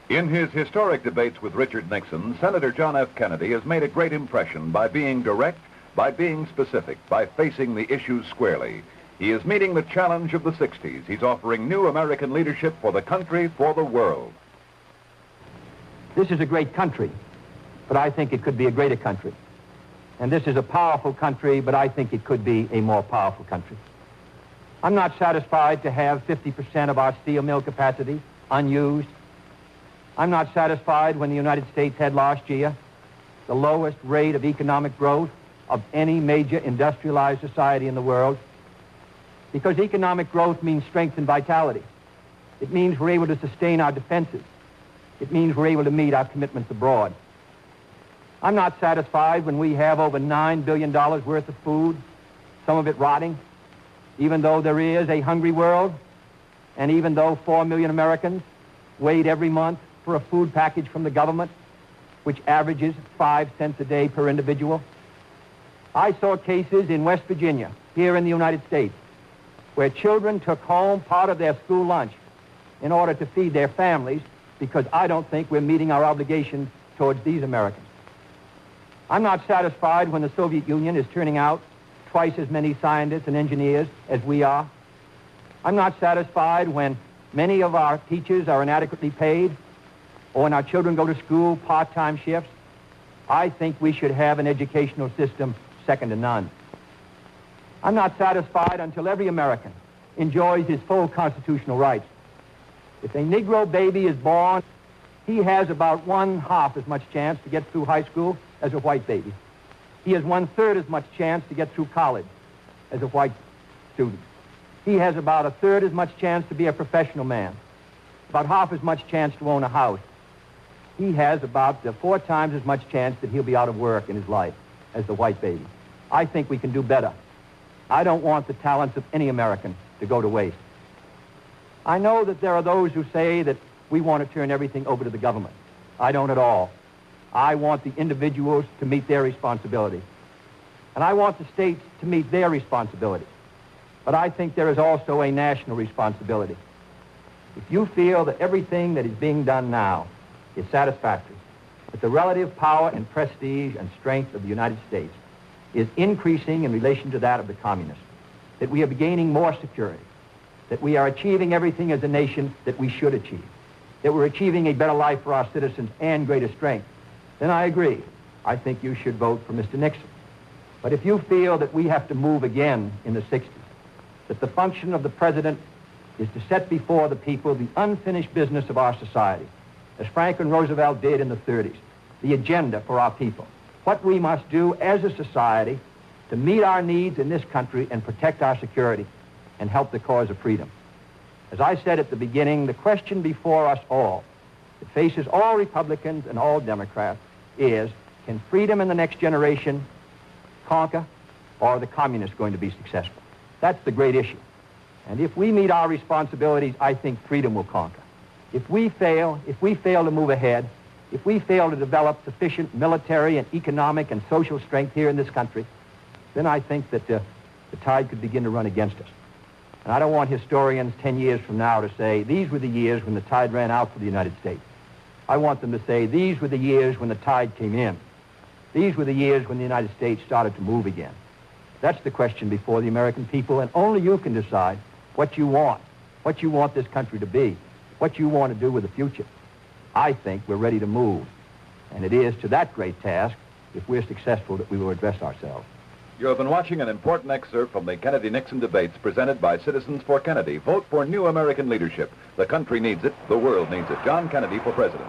In his historic debates with Richard Nixon, Senator John F. Kennedy has made a great impression by being direct, by being specific, by facing the issues squarely. He is meeting the challenge of the 60s. He's offering new American leadership for the country, for the world. This is a great country, but I think it could be a greater country. And this is a powerful country, but I think it could be a more powerful country. I'm not satisfied to have 50% of our steel mill capacity unused. I'm not satisfied when the United States had last year the lowest rate of economic growth of any major industrialized society in the world, because economic growth means strength and vitality. It means we're able to sustain our defenses. It means we're able to meet our commitments abroad. I'm not satisfied when we have over $9 billion worth of food, some of it rotting, even though there is a hungry world, and even though 4 million Americans wait every month for a food package from the government, which averages 5 cents a day per individual. I saw cases in West Virginia, here in the United States, where children took home part of their school lunch in order to feed their families, because I don't think we're meeting our obligations towards these Americans. I'm not satisfied when the Soviet Union is turning out twice as many scientists and engineers as we are. I'm not satisfied when many of our teachers are inadequately paid, or when our children go to school part-time shifts. I think we should have an educational system second to none. I'm not satisfied until every American enjoys his full constitutional rights. If a Negro baby is born, he has about 1/2 as much chance to get through high school as a white baby. He has 1/3 as much chance to get through college as a white student. He has about 1/3 as much chance to be a professional man, about 1/2 as much chance to own a house. He has about 4 times as much chance that he'll be out of work in his life as the white baby. I think we can do better. I don't want the talents of any American to go to waste. I know that there are those who say that we want to turn everything over to the government. I don't at all. I want the individuals to meet their responsibility. And I want the states to meet their responsibility. But I think there is also a national responsibility. If you feel that everything that is being done now is satisfactory, that the relative power and prestige and strength of the United States is increasing in relation to that of the communists, that we are gaining more security, that we are achieving everything as a nation that we should achieve, that we're achieving a better life for our citizens and greater strength, then I agree. I think you should vote for Mr. Nixon. But if you feel that we have to move again in the 60s, that the function of the president is to set before the people the unfinished business of our society, as Franklin Roosevelt did in the 30s, the agenda for our people, what we must do as a society to meet our needs in this country and protect our security and help the cause of freedom. As I said at the beginning, the question before us all, that faces all Republicans and all Democrats, is, can freedom in the next generation conquer, or are the communists going to be successful? That's the great issue. And if we meet our responsibilities, I think freedom will conquer. If we fail to move ahead, if we fail to develop sufficient military and economic and social strength here in this country, then I think that the tide could begin to run against us. And I don't want historians 10 years from now to say, these were the years when the tide ran out for the United States. I want them to say, these were the years when the tide came in. These were the years when the United States started to move again. That's the question before the American people, and only you can decide what you want this country to be, what you want to do with the future. I think we're ready to move, and it is to that great task, if we're successful, that we will address ourselves. You have been watching an important excerpt from the Kennedy-Nixon debates presented by Citizens for Kennedy. Vote for new American leadership. The country needs it. The world needs it. John Kennedy for president.